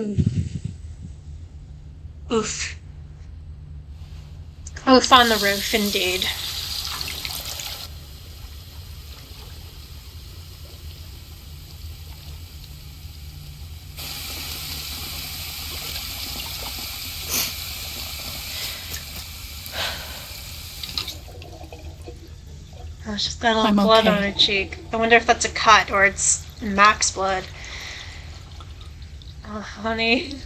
Oof. Oof. Oof on the roof, indeed. Oh, she's got a little blood on her cheek. I wonder if that's a cut or it's Mac's blood. Oh, honey.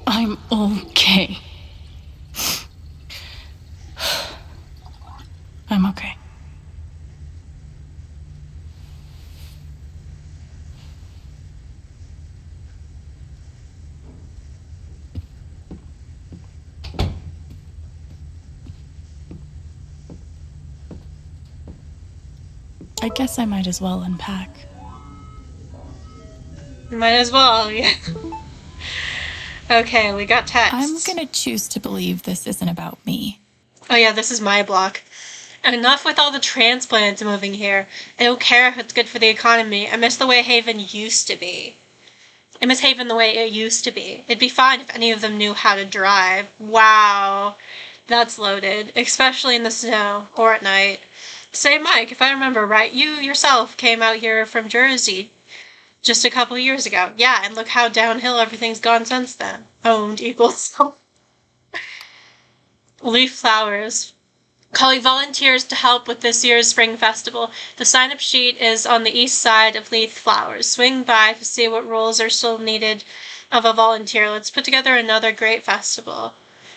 I'm okay. I'm okay. I guess I might as well unpack. Might as well, yeah. Okay, we got text. I'm gonna choose to believe this isn't about me. Oh yeah, this is myblock. Enough with all the transplants moving here. I don't care if it's good for the economy. I miss the way Haven used to be. I miss Haven the way it used to be. It'd be fine if any of them knew how to drive. Wow. That's loaded. Especially in the snow or at night. Say, Mike, if I remember right, you yourself came out here from Jersey just a couple years ago. Yeah, and look how downhill everything's gone since then. Owned equals Leaf flowers. Calling volunteers to help with this year's spring festival. The sign-up sheet is on the east side of Leaf Flowers. Swing by to see what roles are still needed of a volunteer. Let's put together another great festival.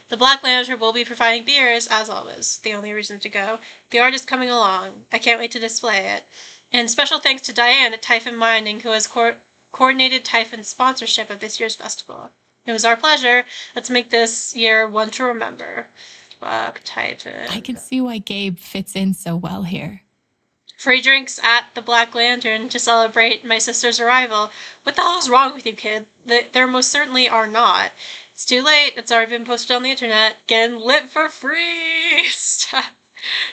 The Black Lantern will be providing beers, as always. The only reason to go. The art is coming along. I can't wait to display it. And special thanks to Diane at Typhon Mining, who has coordinated Typhon's sponsorship of this year's festival. It was our pleasure. Let's make this year one to remember. Fuck Typhon. I can see why Gabe fits in so well here. Free drinks at the Black Lantern to celebrate my sister's arrival. What the hell is wrong with you, kid? There most certainly are not. It's too late. It's already been posted on the internet. Getting lit for free.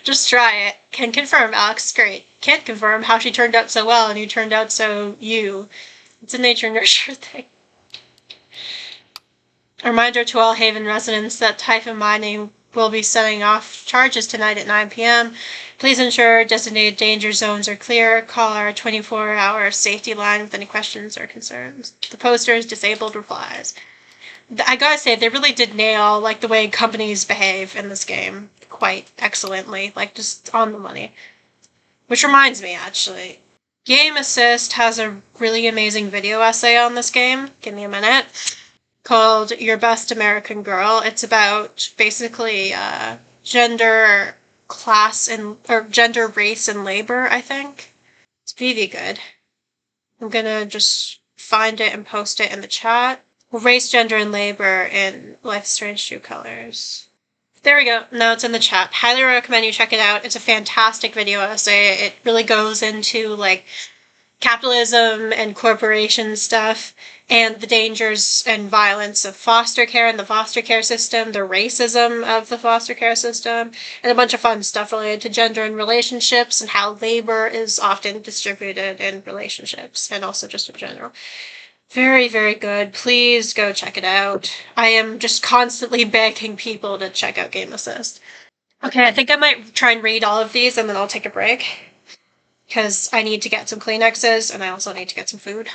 Just try it. Can confirm Alex is great. Can't confirm how she turned out so well and you turned out so you. It's a nature nurture thing. A reminder to all Haven residents that Typhon Mining will be setting off charges tonight at 9 p.m. Please ensure designated danger zones are clear. Call our 24-hour safety line with any questions or concerns. The posters, disabled replies. I gotta say, they really did nail, like, the way companies behave in this game quite excellently. Like, just on the money. Which reminds me, actually. Game Assist has a really amazing video essay on this game. Give me a minute. Called Your Best American Girl. It's about, basically, gender, class, or gender, race, and labor, I think. It's really good. I'm gonna just find it and post it in the chat. Race, gender, and labor in Life's Strange True Colors. There we go. Now it's in the chat. Highly recommend you check it out. It's a fantastic video essay. It really goes into, like, capitalism and corporation stuff and the dangers and violence of foster care and the foster care system, the racism of the foster care system, and a bunch of fun stuff related to gender and relationships and how labor is often distributed in relationships and also just in general. Very, very good. Please go check it out. I am just constantly begging people to check out Game Assist. Okay, I think I might try and read all of these and then I'll take a break. Because I need to get some Kleenexes and I also need to get some food.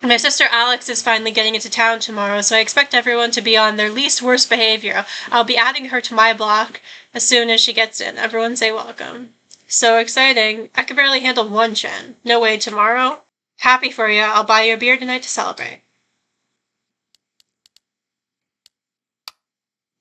My sister Alex is finally getting into town tomorrow, so I expect everyone to be on their least worst behavior. I'll be adding her to my block as soon as she gets in. Everyone say welcome. So exciting. I can barely handle one chin. No way tomorrow. Happy for you. I'll buy you a beer tonight to celebrate.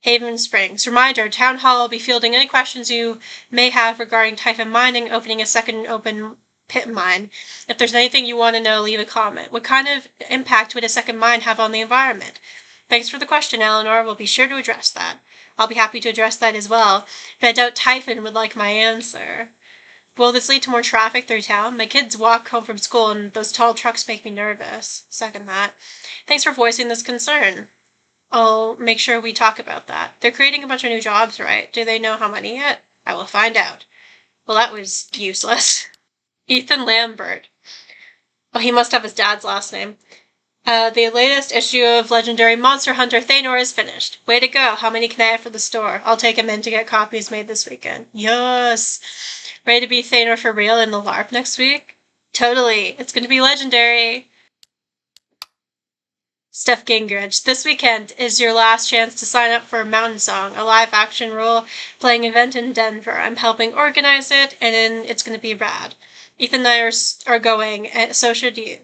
Haven Springs. Reminder, Town Hall will be fielding any questions you may have regarding Typhon Mining opening a second open pit mine. If there's anything you want to know, leave a comment. What kind of impact would a second mine have on the environment? Thanks for the question, Eleanor. We'll be sure to address that. I'll be happy to address that as well, but I doubt Typhon would like my answer. Will this lead to more traffic through town? My kids walk home from school and those tall trucks make me nervous. Second that. Thanks for voicing this concern. I'll make sure we talk about that. They're creating a bunch of new jobs, right? Do they know how many yet? I will find out. Well, that was useless. Ethan Lambert. Oh, he must have his dad's last name. The latest issue of legendary monster hunter Thanor is finished. Way to go. How many can I have for the store? I'll take him in to get copies made this weekend. Yes. Ready to be Thanor for real in the LARP next week? Totally. It's going to be legendary. Steph Gingrich. This weekend is your last chance to sign up for Mountain Song, a live-action role-playing event in Denver. I'm helping organize it, and it's going to be rad. Ethan and I are going, and so should you.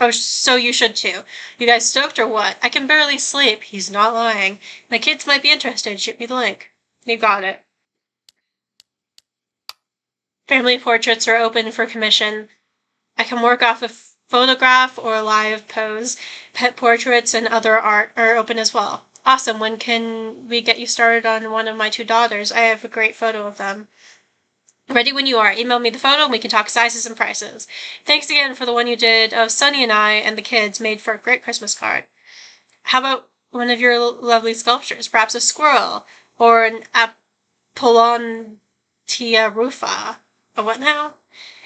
Oh, so you should too. You guys stoked or what? I can barely sleep. He's not lying. My kids might be interested. Shoot me the link. You got it. Family portraits are open for commission. I can work off a photograph or a live pose. Pet portraits and other art are open as well. Awesome. When can we get you started on one of my 2 daughters? I have a great photo of them. Ready when you are. Email me the photo and we can talk sizes and prices. Thanks again for the one you did of Sunny and I and the kids, made for a great Christmas card. How about one of your lovely sculptures? Perhaps a squirrel or an Apollontia rufa. A what now?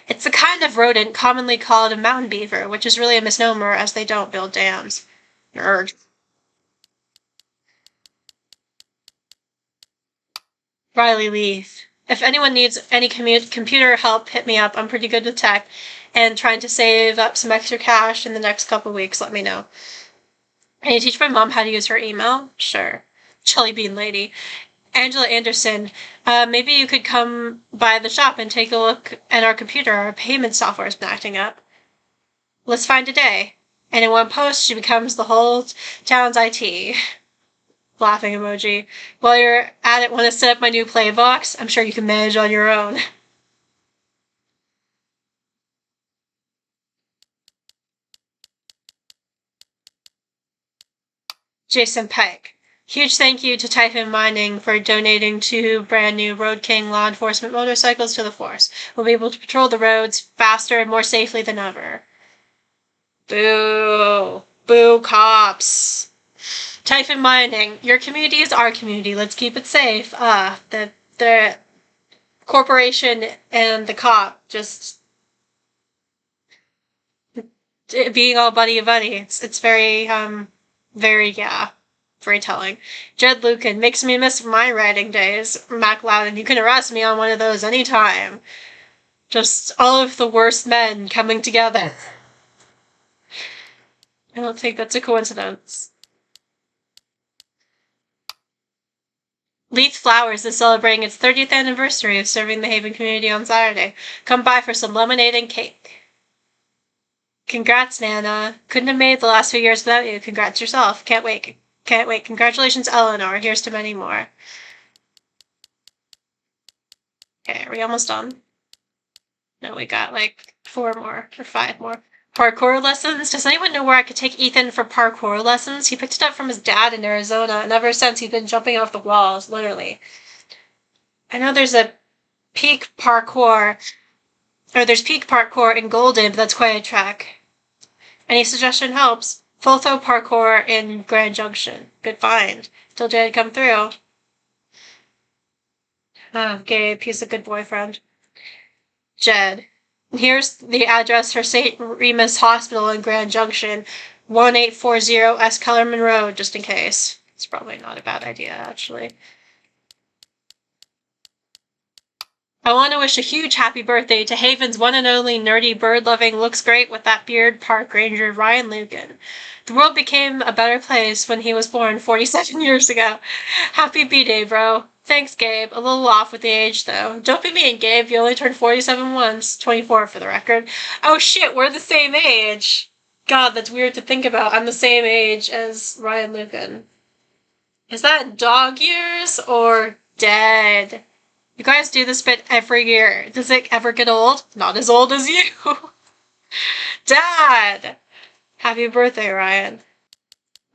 It's a kind of rodent commonly called a mountain beaver, which is really a misnomer as they don't build dams. Nerd. Riley Leith. If anyone needs any computer help, hit me up. I'm pretty good with tech and trying to save up some extra cash in the next couple weeks. Let me know. Can you teach my mom how to use her email? Sure. Jelly Bean Lady. Angela Anderson. Maybe you could come by the shop and take a look at our computer. Our payment software has been acting up. Let's find a day. And in one post, she becomes the whole town's IT. Laughing emoji. While you're at it, want to set up my new play box? I'm sure you can manage on your own. Jason Pike. Huge thank you to Typhon Mining for donating 2 brand new Road King law enforcement motorcycles to the force. We'll be able to patrol the roads faster and more safely than ever. Boo. Boo cops. Typhon Mining, your community is our community. Let's keep it safe. The corporation and the cop just being all buddy-buddy. It's very, very telling. Jed Lucan makes me miss my writing days. Mac Loudon, you can arrest me on one of those anytime. Just all of the worst men coming together. I don't think that's a coincidence. Leith Flowers is celebrating its 30th anniversary of serving the Haven community on Saturday. Come by for some lemonade and cake. Congrats, Nana. Couldn't have made the last few years without you. Congrats yourself. Can't wait. Can't wait. Congratulations, Eleanor. Here's to many more. Okay, are we almost done? No, we got like 4 more or 5 more. Parkour lessons? Does anyone know where I could take Ethan for parkour lessons? He picked it up from his dad in Arizona, and ever since he's been jumping off the walls, literally. I know there's a peak parkour, or there's peak parkour in Golden, but that's quite a trek. Any suggestion helps. Fultho parkour in Grand Junction. Good find. Told you I'd come through. Gabe, he's a good boyfriend. Jed. Here's the address for St. Remus Hospital in Grand Junction, 1840 S. Kellerman Road, just in case. It's probably not a bad idea, actually. I want to wish a huge happy birthday to Haven's one and only nerdy bird-loving, looks great with that beard park ranger, Ryan Lucan. The world became a better place when he was born 47 years ago. Happy B-Day, bro. Thanks, Gabe. A little off with the age, though. Don't be mean, Gabe. You only turned 47 once. 24 for the record. Oh shit, we're the same age. God, that's weird to think about. I'm the same age as Ryan Lucan. Is that dog years or dead? You guys do this bit every year. Does it ever get old? Not as old as you. Dad! Happy birthday, Ryan.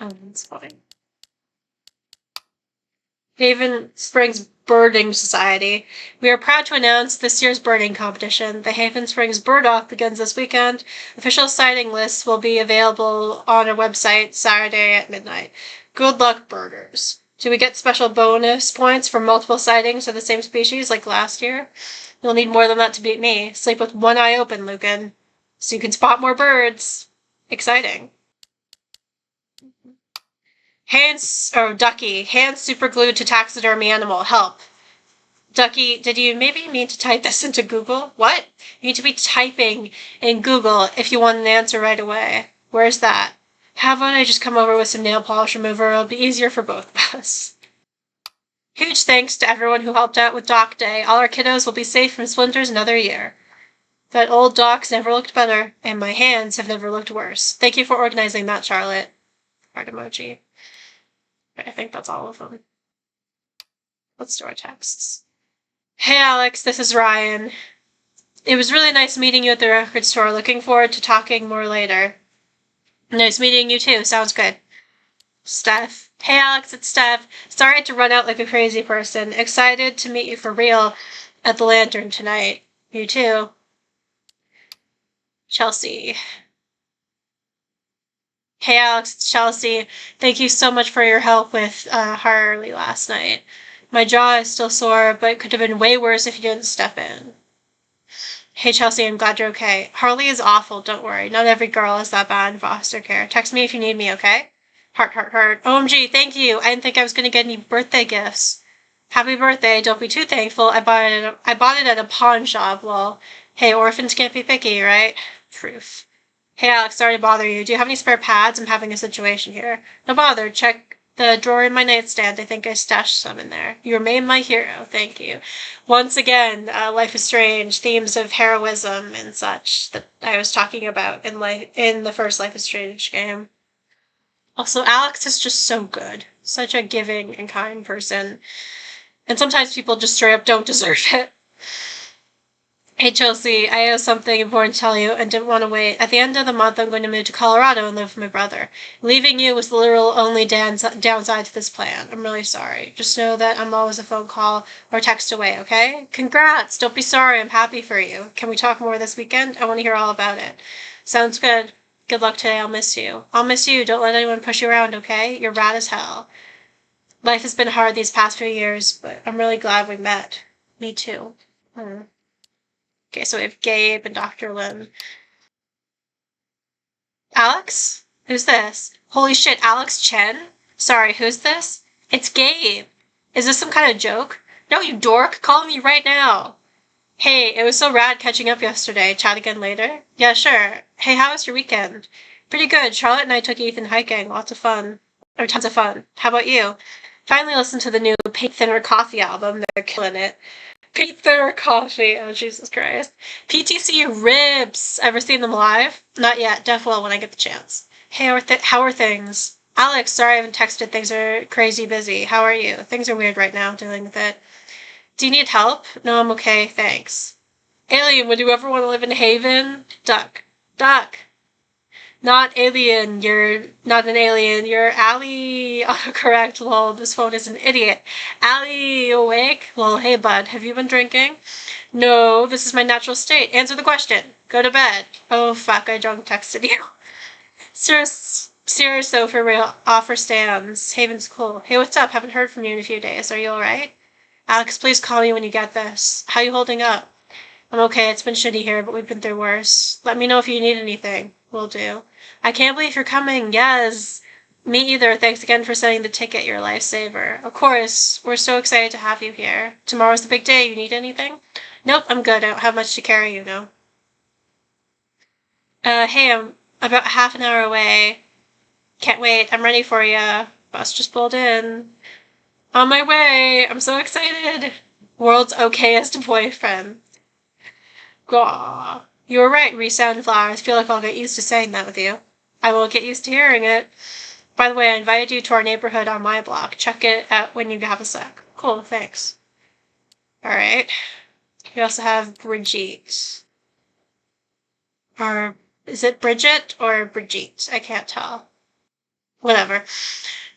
Oh, that's fine. Haven Springs Birding Society. We are proud to announce this year's birding competition. The Haven Springs Bird Off begins this weekend. Official sighting lists will be available on our website Saturday at midnight. Good luck, birders. Do we get special bonus points for multiple sightings of the same species like last year? You'll need more than that to beat me. Sleep with one eye open, Lucan. So you can spot more birds. Exciting. Hands, or Ducky, hands super glued to taxidermy animal. Help. Ducky, did you maybe mean to type this into Google? What? You need to be typing in Google if you want an answer right away. Where's that? How about I just come over with some nail polish remover? It'll be easier for both of us. Huge thanks to everyone who helped out with Doc Day. All our kiddos will be safe from splinters another year. That old doc's never looked better, and my hands have never looked worse. Thank you for organizing that, Charlotte. Heart emoji. I think that's all of them. Let's do our texts. Hey Alex, this is Ryan. It was really nice meeting you at the record store. Looking forward to talking more later. Nice meeting you too. Sounds good. Steph. Hey Alex, it's Steph. Sorry to run out like a crazy person. Excited to meet you for real at the Lantern tonight. You too. Chelsea. Hey Alex, it's Chelsea. Thank you so much for your help with Harley last night. My jaw is still sore, but it could have been way worse if you didn't step in. Hey Chelsea, I'm glad you're okay. Harley is awful, don't worry. Not every girl is that bad in foster care. Text me if you need me, okay? Heart, heart, heart. OMG, thank you. I didn't think I was going to get any birthday gifts. Happy birthday. Don't be too thankful. I bought it at a pawn shop. Well, hey, orphans can't be picky, right? Truth. Hey Alex, sorry to bother you. Do you have any spare pads? I'm having a situation here. No bother. Check the drawer in my nightstand. I think I stashed some in there. You remain my hero. Thank you. Once again, Life is Strange, themes of heroism and such that I was talking about in the first Life is Strange game. Also, Alex is just so good. Such a giving and kind person. And sometimes people just straight up don't deserve it. Hey Chelsea, I have something important to tell you and didn't want to wait. At the end of the month, I'm going to move to Colorado and live with my brother. Leaving you was the literal only downside to this plan. I'm really sorry. Just know that I'm always a phone call or text away, okay? Congrats! Don't be sorry. I'm happy for you. Can we talk more this weekend? I want to hear all about it. Sounds good. Good luck today. I'll miss you. I'll miss you. Don't let anyone push you around, okay? You're rad as hell. Life has been hard these past few years, but I'm really glad we met. Me too. Okay, so we have Gabe and Dr. Lim. Alex? Who's this? Holy shit, Alex Chen? Sorry, who's this? It's Gabe. Is this some kind of joke? No, you dork. Call me right now. Hey, it was so rad catching up yesterday. Chat again later? Yeah, sure. Hey, how was your weekend? Pretty good. Charlotte and I took Ethan hiking. Lots of fun. Or tons of fun. How about you? Finally listened to the new Pink Thinner Coffee album. They're killing it. Pink Thinner Coffee. Oh, Jesus Christ. PTC Ribs. Ever seen them live? Not yet. Def will when I get the chance. Hey, how are things? Alex, sorry I haven't texted. Things are crazy busy. How are you? Things are weird right now. Dealing with it. Do you need help? No, I'm okay. Thanks. Alien, would you ever want to live in Haven? Duck. Duck. Not alien. You're not an alien. You're Allie. Autocorrect. Lol, this phone is an idiot. Allie, awake? Lol, hey bud, have you been drinking? No, this is my natural state. Answer the question. Go to bed. Oh fuck, I drunk texted you. Serious though, for real. Offer stands. Haven's cool. Hey, what's up? Haven't heard from you in a few days. Are you alright? Alex, please call me when you get this. How you holding up? I'm okay. It's been shitty here, but we've been through worse. Let me know if you need anything. Will do. I can't believe you're coming. Yes. Me either. Thanks again for sending the ticket. You're a lifesaver. Of course. We're so excited to have you here. Tomorrow's the big day. You need anything? Nope, I'm good. I don't have much to carry, you know. Hey, I'm about half an hour away. Can't wait. I'm ready for ya. Bus just pulled in. On my way. I'm so excited. World's okayest boyfriend. Gaw. You were right, Resound Flowers. Feel like I'll get used to saying that with you. I will get used to hearing it. By the way, I invited you to our neighborhood on myblock. Check it out when you have a sec. Cool, thanks. Alright. We also have Brigitte. Or is it Bridget or Brigitte? I can't tell. Whatever.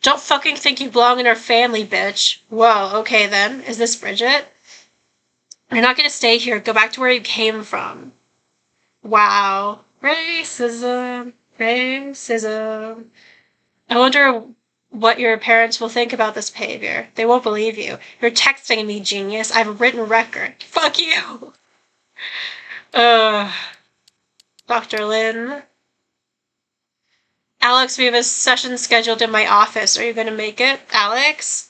Don't fucking think you belong in our family, bitch. Whoa, okay then. Is this Bridget? You're not gonna stay here. Go back to where you came from. Wow. Racism. Racism. I wonder what your parents will think about this behavior. They won't believe you. You're texting me, genius. I have a written record. Fuck you! Dr. Lynn. Alex, we have a session scheduled in my office. Are you going to make it, Alex?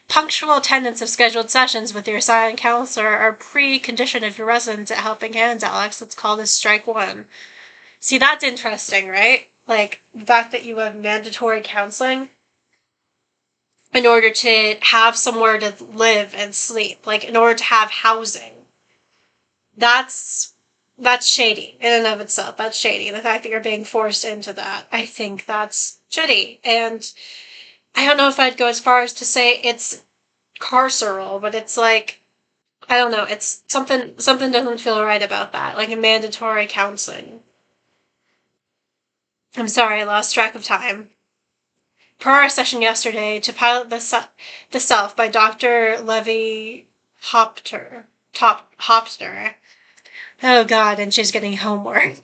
Punctual attendance of scheduled sessions with your assigned counselor are a precondition of your residence at Helping Hands, Alex. Let's call this strike one. See, that's interesting, right? Like, the fact that you have mandatory counseling in order to have somewhere to live and sleep, like, in order to have housing. That's shady in and of itself. That's shady. The fact that you're being forced into that, I think that's shitty. And I don't know if I'd go as far as to say it's carceral, but it's like, I don't know, it's something doesn't feel right about that, like a mandatory counseling. I'm sorry, I lost track of time. Per our session yesterday, to pilot the self by Dr. Levi Hopter. Oh god, and she's getting homework.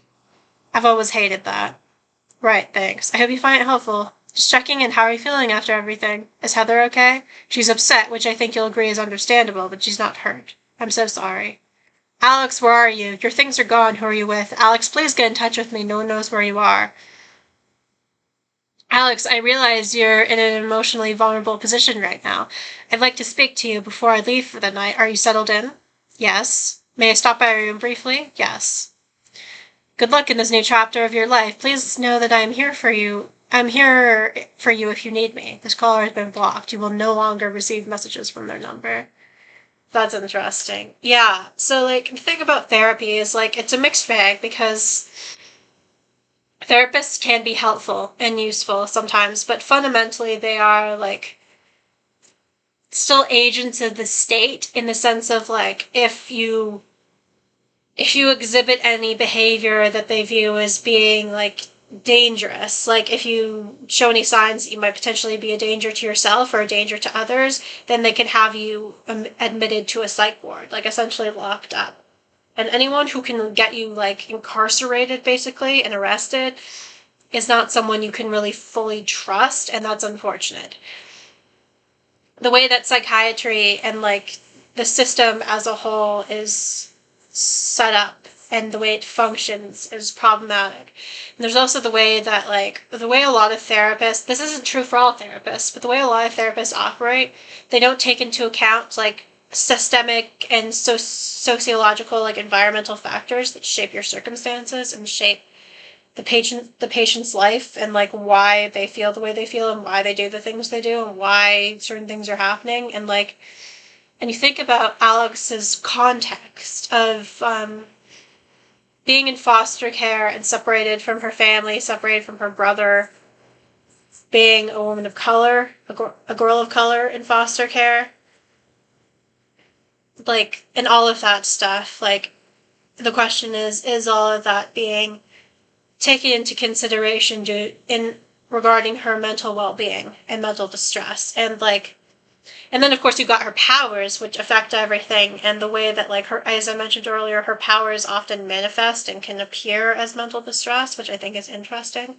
I've always hated that. Right, thanks. I hope you find it helpful. Just checking in, how are you feeling after everything? Is Heather okay? She's upset, which I think you'll agree is understandable, but she's not hurt. I'm so sorry. Alex, where are you? Your things are gone. Who are you with? Alex, please get in touch with me. No one knows where you are. Alex, I realize you're in an emotionally vulnerable position right now. I'd like to speak to you before I leave for the night. Are you settled in? Yes. May I stop by your room briefly? Yes. Good luck in this new chapter of your life. Please know that I'm here for you. I'm here for you if you need me. This caller has been blocked. You will no longer receive messages from their number. That's interesting. Yeah, so, like, the thing about therapy is, like, it's a mixed bag because therapists can be helpful and useful sometimes, but fundamentally they are, like, still agents of the state in the sense of, like, if you exhibit any behavior that they view as being, like, dangerous, like if you show any signs that you might potentially be a danger to yourself or a danger to others, then they can have you admitted to a psych ward, like essentially locked up. And anyone who can get you, like, incarcerated basically and arrested is not someone you can really fully trust, and that's unfortunate. The way that psychiatry and, like, the system as a whole is set up and the way it functions is problematic. And there's also the way that, like, the way a lot of therapists, this isn't true for all therapists, but the way a lot of therapists operate, they don't take into account, like, systemic and sociological, like, environmental factors that shape your circumstances and shape the patient's life and, like, why they feel the way they feel and why they do the things they do and why certain things are happening. And, like, and you think about Alex's context of being in foster care and separated from her family, separated from her brother, being a woman of color, a girl of color in foster care, like, and all of that stuff. Like, the question is all of that being taken into consideration in regarding her mental well-being and mental distress? And, like, and then, of course, you've got her powers, which affect everything, and the way that, like, her, as I mentioned earlier, her powers often manifest and can appear as mental distress, which I think is interesting.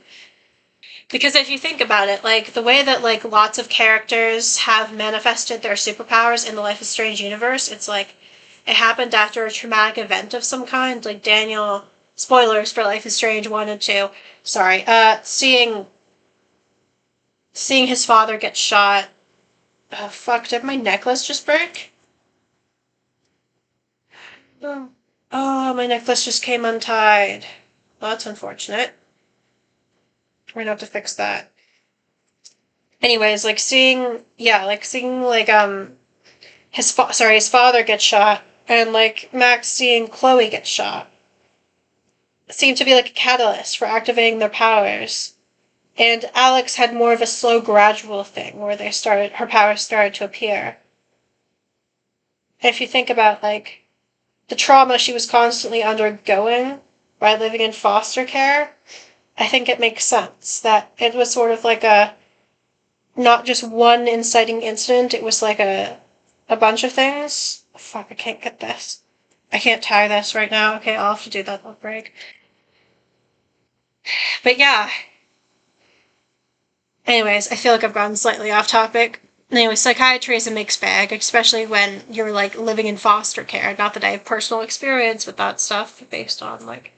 Because if you think about it, like, the way that, like, lots of characters have manifested their superpowers in the Life is Strange universe, it's like, it happened after a traumatic event of some kind, like Daniel, spoilers for Life is Strange 1 and 2, sorry, seeing his father get shot. Oh, fuck, did my necklace just break? Oh, my necklace just came untied. Well, that's unfortunate. We're gonna have to fix that. Anyways, like, seeing, his father get shot, and, like, Max seeing Chloe get shot seemed to be, like, a catalyst for activating their powers. And Alex had more of a slow, gradual thing where her powers started to appear. And if you think about, like, the trauma she was constantly undergoing by living in foster care, I think it makes sense that it was sort of like not just one inciting incident, it was like a bunch of things. Fuck, I can't get this. I can't tie this right now. Okay, I'll have to do that. I'll break. But yeah. Anyways, I feel like I've gone slightly off topic. Anyway, psychiatry is a mixed bag, especially when you're like living in foster care. Not that I have personal experience with that stuff based on like,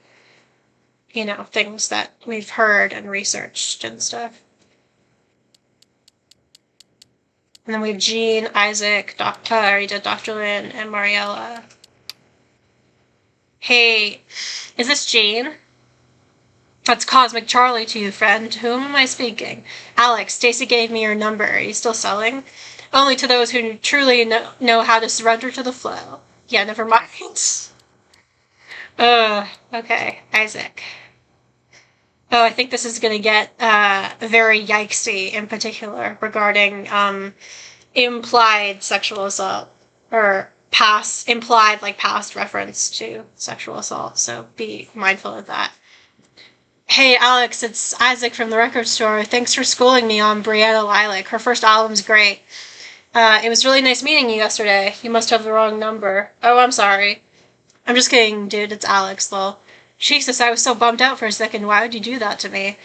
things that we've heard and researched and stuff. And then we have Jean, Isaac, Dr. Arita, Dr. Lynn, and Mariella. Hey, is this Jean? That's Cosmic Charlie to you, friend. To whom am I speaking? Alex, Stacy gave me your number. Are you still selling? Only to those who truly know how to surrender to the flow. Yeah, never mind. Okay, Isaac. Oh, I think this is going to get very yikesy in particular regarding implied sexual assault or implied like past reference to sexual assault. So be mindful of that. Hey, Alex, it's Isaac from the record store. Thanks for schooling me on Brianna Lilac. Her first album's great. It was really nice meeting you yesterday. You must have the wrong number. Oh, I'm sorry. I'm just kidding, dude. It's Alex, lol. Jesus, I was so bummed out for a second. Why would you do that to me?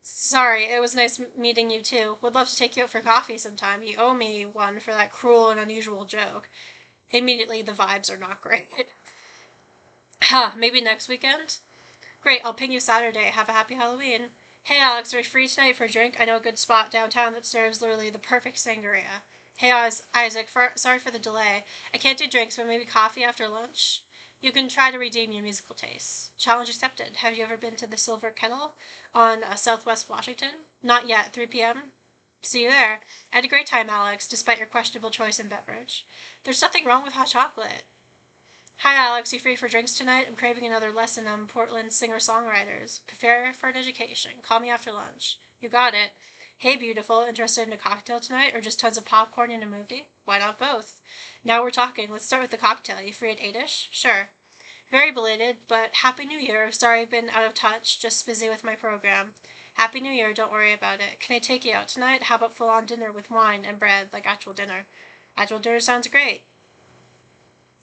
Sorry, it was nice meeting you too. Would love to take you out for coffee sometime. You owe me one for that cruel and unusual joke. Immediately, the vibes are not great. Maybe next weekend? Great, I'll ping you Saturday. Have a happy Halloween. Hey Alex, are you free tonight for a drink? I know a good spot downtown that serves literally the perfect sangria. Hey Isaac, sorry for the delay. I can't do drinks, but maybe coffee after lunch? You can try to redeem your musical tastes. Challenge accepted. Have you ever been to the Silver Kettle on Southwest Washington? Not yet. 3 p.m.? See you there. I had a great time, Alex, despite your questionable choice in beverage. There's nothing wrong with hot chocolate. Hi, Alex. You free for drinks tonight? I'm craving another lesson on Portland singer-songwriters. Prepare for an education. Call me after lunch. You got it. Hey, beautiful. Interested in a cocktail tonight or just tons of popcorn and a movie? Why not both? Now we're talking. Let's start with the cocktail. You free at 8-ish? Sure. Very belated, but Happy New Year. Sorry I've been out of touch. Just busy with my program. Happy New Year. Don't worry about it. Can I take you out tonight? How about full-on dinner with wine and bread, like actual dinner? Actual dinner sounds great.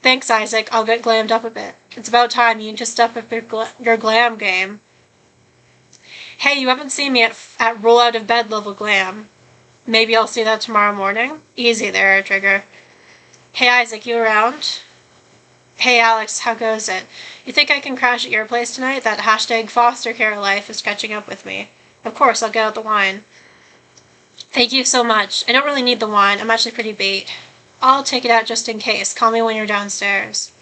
Thanks, Isaac. I'll get glammed up a bit. It's about time you just step up your glam game. Hey, you haven't seen me at roll out of bed level glam. Maybe I'll see that tomorrow morning? Easy there, Trigger. Hey, Isaac, you around? Hey, Alex, how goes it? You think I can crash at your place tonight? That hashtag foster care life is catching up with me. Of course, I'll get out the wine. Thank you so much. I don't really need the wine. I'm actually pretty beat. I'll take it out just in case. Call me when you're downstairs.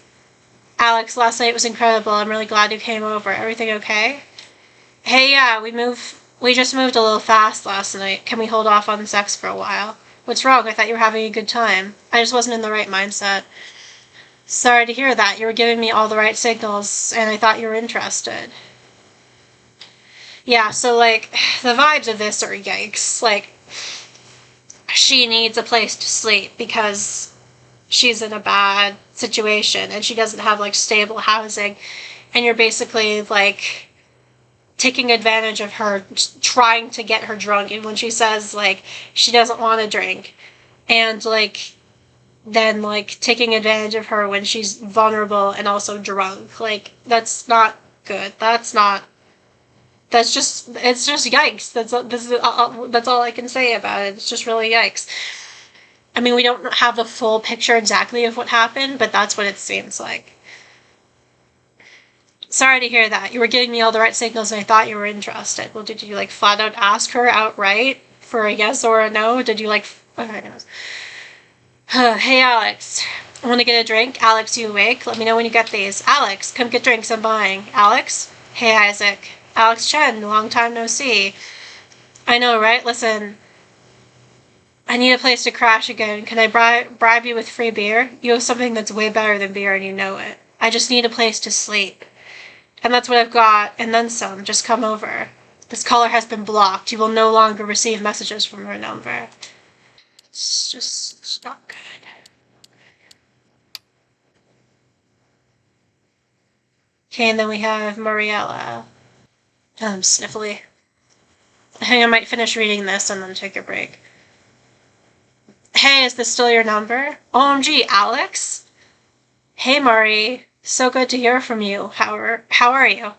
Alex, last night was incredible. I'm really glad you came over. Everything okay? Hey, yeah, we just moved a little fast last night. Can we hold off on sex for a while? What's wrong? I thought you were having a good time. I just wasn't in the right mindset. Sorry to hear that. You were giving me all the right signals, and I thought you were interested. Yeah, so, like, the vibes of this are yikes. Like, she needs a place to sleep because she's in a bad situation and she doesn't have like stable housing, and you're basically like taking advantage of her, trying to get her drunk, and when she says like she doesn't want to drink, and like then like taking advantage of her when she's vulnerable and also drunk. Like, that's not good. It's just yikes. That's all I can say about it. It's just really yikes. I mean, we don't have the full picture exactly of what happened, but that's what it seems like. Sorry to hear that. You were giving me all the right signals and I thought you were interested. Well, did you like flat out ask her outright for a yes or a no? Did you like... Okay, hey, Alex. I want to get a drink? Alex, you awake? Let me know when you get these. Alex, come get drinks. I'm buying. Alex? Hey, Isaac. Alex Chen, long time no see. I know, right? Listen, I need a place to crash again. Can I bribe you with free beer? You have something that's way better than beer and you know it. I just need a place to sleep. And that's what I've got, and then some. Just come over. This caller has been blocked. You will no longer receive messages from her number. It's not good. Okay, and then we have Mariella. Sniffly. I think I might finish reading this and then take a break. Hey, is this still your number? OMG, Alex? Hey, Mari. So good to hear from you. How are you?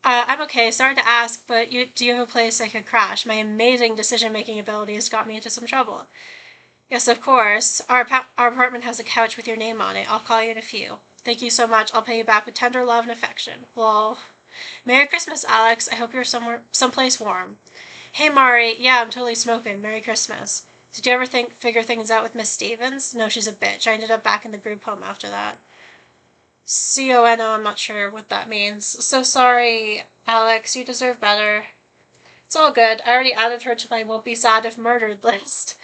I'm okay. Sorry to ask, but do you have a place I could crash? My amazing decision-making abilities got me into some trouble. Yes, of course. Our apartment has a couch with your name on it. I'll call you in a few. Thank you so much. I'll pay you back with tender love and affection. Well, Merry Christmas, Alex. I hope you're someplace warm. Hey, Mari. Yeah, I'm totally smoking. Merry Christmas. Did you ever figure things out with Miss Stevens? No, she's a bitch. I ended up back in the group home after that. CONO, I'm not sure what that means. So sorry, Alex. You deserve better. It's all good. I already added her to my won't be sad if murdered list.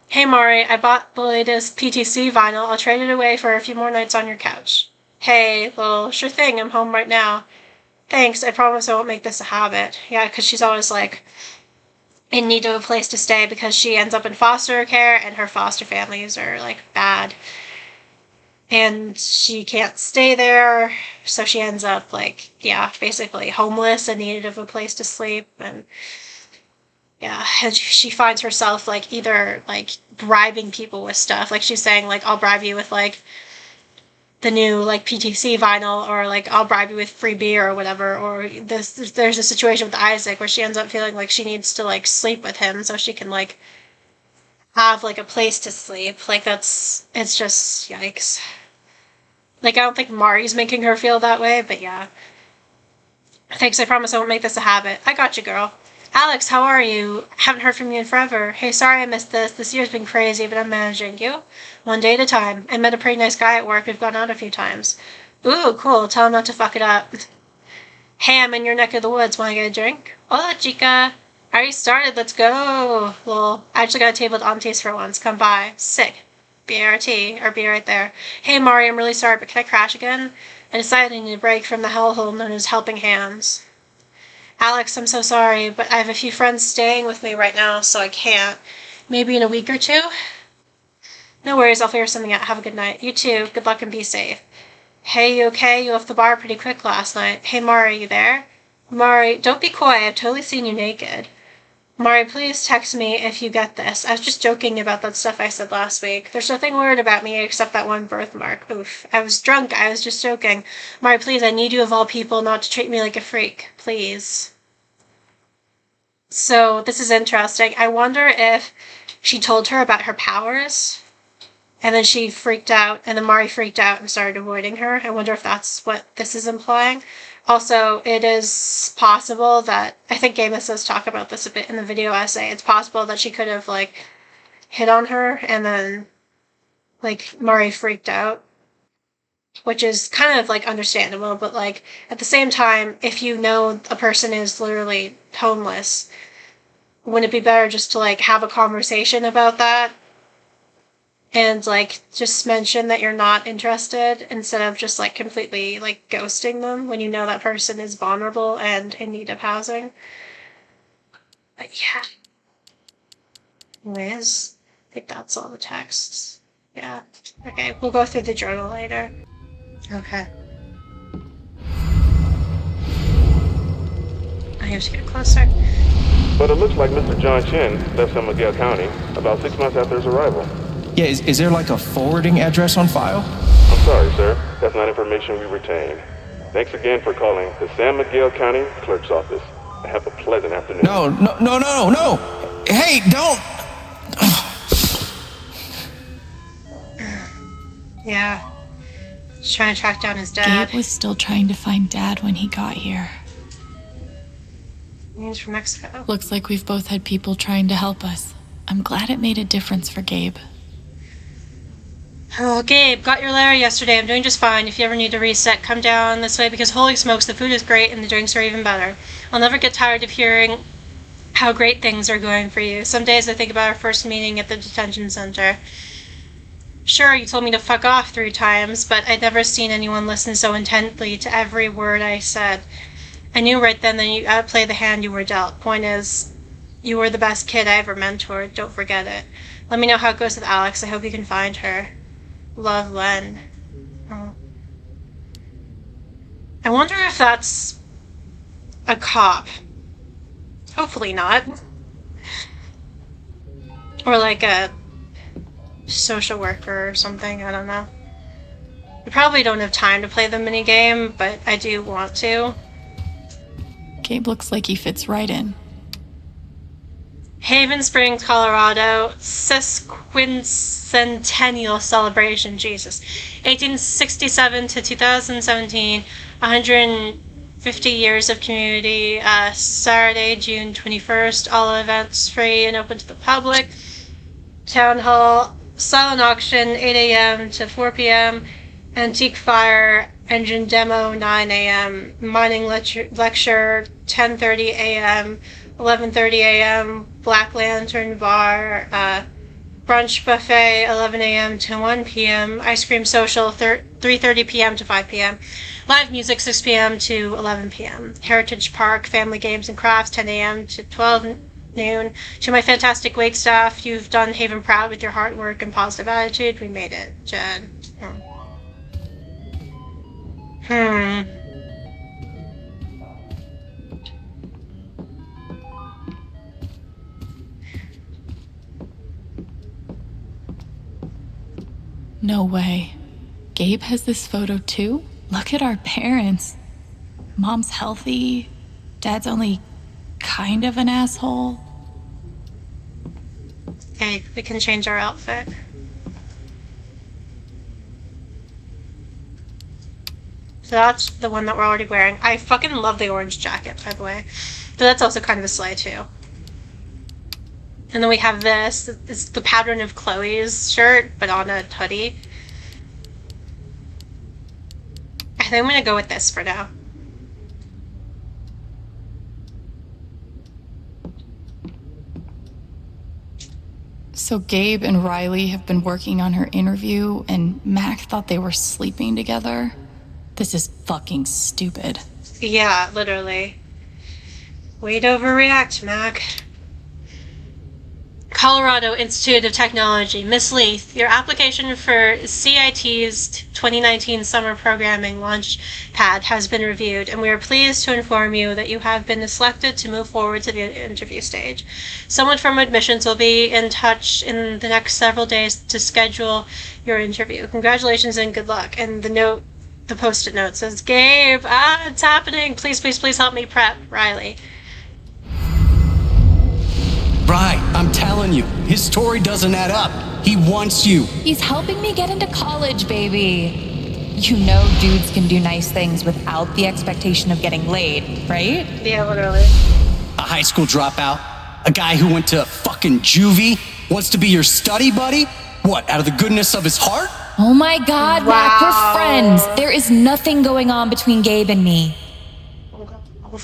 Hey, Mari, I bought the latest PTC vinyl. I'll trade it away for a few more nights on your couch. Hey, well, sure thing. I'm home right now. Thanks. I promise I won't make this a habit. Yeah, because she's always, like, in need of a place to stay because she ends up in foster care and her foster families are, like, bad. And she can't stay there, so she ends up, like, yeah, basically homeless and needed of a place to sleep, and yeah, and she finds herself, like, either, like, bribing people with stuff. Like, she's saying, like, I'll bribe you with, like, the new, like, PTC vinyl, or, like, I'll bribe you with free beer or whatever. Or there's a situation with Isaac where she ends up feeling like she needs to, like, sleep with him so she can, like, have, like, a place to sleep. Like, it's just, yikes. Like, I don't think Mari's making her feel that way, but yeah. Thanks, I promise I won't make this a habit. I got you, girl. Alex, how are you? Haven't heard from you in forever. Hey, sorry I missed this. This year's been crazy, but I'm managing. You? One day at a time. I met a pretty nice guy at work. We've gone out a few times. Ooh, cool. Tell him not to fuck it up. Hey, I'm in your neck of the woods. Wanna get a drink? Hola, chica. I already started. Let's go. Lol. I actually got a table at Auntie's for once. Come by. Sick. BRT, or be right there. Hey, Mari, I'm really sorry, but can I crash again? I decided I need a break from the hellhole known as Helping Hands. Alex, I'm so sorry, but I have a few friends staying with me right now, so I can't. Maybe in a week or two? No worries, I'll figure something out. Have a good night. You too. Good luck and be safe. Hey, you okay? You left the bar pretty quick last night. Hey, Mari, you there? Mari, don't be coy. I've totally seen you naked. Mari, please text me if you get this. I was just joking about that stuff I said last week. There's nothing weird about me except that one birthmark. Oof. I was drunk. I was just joking. Mari, please, I need you of all people not to treat me like a freak. Please. So, this is interesting. I wonder if she told her about her powers, and then she freaked out, and then Mari freaked out and started avoiding her. I wonder if that's what this is implying. Also, it is possible that, I think Gamus does talk about this a bit in the video essay, it's possible that she could have, like, hit on her, and then, like, Mari freaked out, which is kind of, like, understandable, but, like, at the same time, if you know a person is literally homeless, wouldn't it be better just to, like, have a conversation about that? And, like, just mention that you're not interested instead of just, like, completely, like, ghosting them when you know that person is vulnerable and in need of housing. But yeah. Anyways, I think that's all the texts. Yeah. Okay, we'll go through the journal later. Okay. I have to get closer. But it looks like Mr. John Chen left San Miguel County about 6 months after his arrival. Yeah, is there like a forwarding address on file? I'm sorry, sir. That's not information we retain. Thanks again for calling the San Miguel County Clerk's Office. Have a pleasant afternoon. No. Hey, don't. Yeah. He's trying to track down his dad. Gabe was still trying to find Dad when he got here. He's from Mexico. Looks like we've both had people trying to help us. I'm glad it made a difference for Gabe. Oh, Gabe, got your letter yesterday. I'm doing just fine. If you ever need to reset, come down this way because holy smokes, the food is great and the drinks are even better. I'll never get tired of hearing how great things are going for you. Some days I think about our first meeting at the detention center. Sure, you told me to fuck off 3 times, but I'd never seen anyone listen so intently to every word I said. I knew right then that you outplayed the hand you were dealt. Point is, you were the best kid I ever mentored. Don't forget it. Let me know how it goes with Alex. I hope you can find her. Love, Len. Oh. I wonder if that's a cop. Hopefully not. Or like a social worker or something, I don't know. I probably don't have time to play the minigame, but I do want to. Gabe looks like he fits right in. Haven Springs, Colorado, sesquicentennial celebration, Jesus. 1867 to 2017, 150 years of community, Saturday, June 21st, all events free and open to the public. Town Hall, silent auction, 8 a.m. to 4 p.m., antique fire engine demo, 9 a.m., mining lecture 10:30 a.m., 11:30 a.m., Black Lantern Bar, brunch buffet, 11 a.m. to 1 p.m., ice cream social, 3:30 p.m. to 5 p.m., live music, 6 p.m. to 11 p.m., Heritage Park, family games and crafts, 10 a.m. to 12 noon. To my fantastic wait staff, you've done Haven proud with your hard work and positive attitude. We made it, Jen. No way. Gabe has this photo too? Look at our parents. Mom's healthy. Dad's only kind of an asshole. Okay, we can change our outfit. So that's the one that we're already wearing. I fucking love the orange jacket, by the way. But that's also kind of a sleigh, too. And then we have this. It's the pattern of Chloe's shirt, but on a hoodie. I think I'm gonna go with this for now. So Gabe and Riley have been working on her interview, and Mac thought they were sleeping together. This is fucking stupid. Yeah, literally. Way to overreact, Mac. Colorado Institute of Technology. Miss Leith, your application for CIT's 2019 Summer Programming Launch Pad has been reviewed, and we are pleased to inform you that you have been selected to move forward to the interview stage. Someone from admissions will be in touch in the next several days to schedule your interview. Congratulations and good luck. And the post-it note says, Gabe, it's happening. Please, please, please help me prep. Riley. Right, I'm telling you, his story doesn't add up. He wants you. He's helping me get into college, baby. You know dudes can do nice things without the expectation of getting laid, right? Yeah, literally. A high school dropout? A guy who went to fucking juvie? Wants to be your study buddy? What, out of the goodness of his heart? Oh my God, Wow. Mac, we're friends. There is nothing going on between Gabe and me. Oh,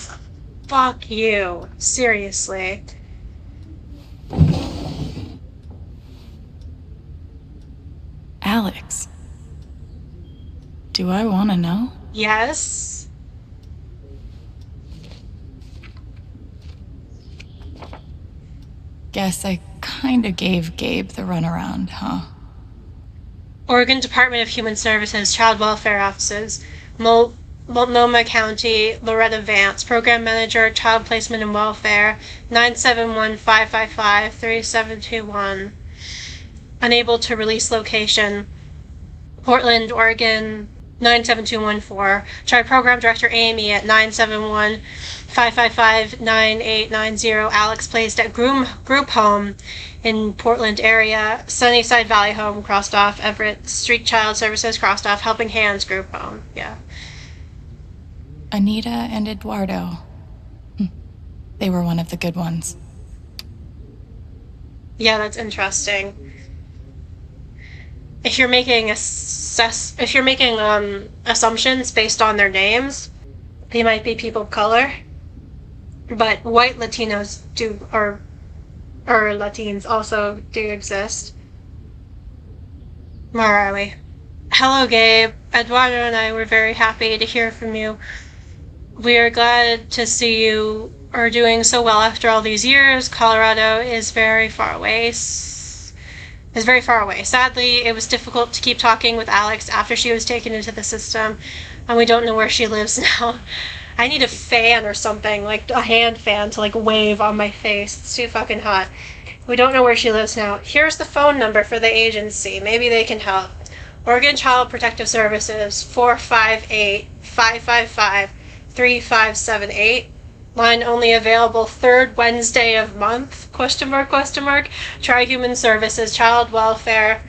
fuck you. Seriously. Alex. Do I want to know? Yes. Guess I kinda gave Gabe the runaround, huh? Oregon Department of Human Services, Child Welfare Offices, Multnomah County, Loretta Vance, Program Manager, Child Placement and Welfare, 971-555-3721. Unable to release location, Portland, Oregon, 97214. Try Program Director Amy at 971-555-9890. Alex placed at Group Home in Portland area. Sunnyside Valley Home, crossed off. Everett Street Child Services, crossed off. Helping Hands Group Home. Yeah. Anita and Eduardo. They were one of the good ones. Yeah, that's interesting. If you're making assumptions based on their names, they might be people of color, but white Latinos do, or Latins also do exist. Where are we? Hello, Gabe. Eduardo and I were very happy to hear from you. We are glad to see you are doing so well after all these years. Colorado is very far away. Sadly, it was difficult to keep talking with Alex after she was taken into the system, and we don't know where she lives now. I need a fan or something, like a hand fan to wave on my face. It's too fucking hot. We don't know where she lives now. Here's the phone number for the agency. Maybe they can help. Oregon Child Protective Services, 458-555-3578. Line only available third Wednesday of month, question mark, question mark. Try Human Services, Child Welfare.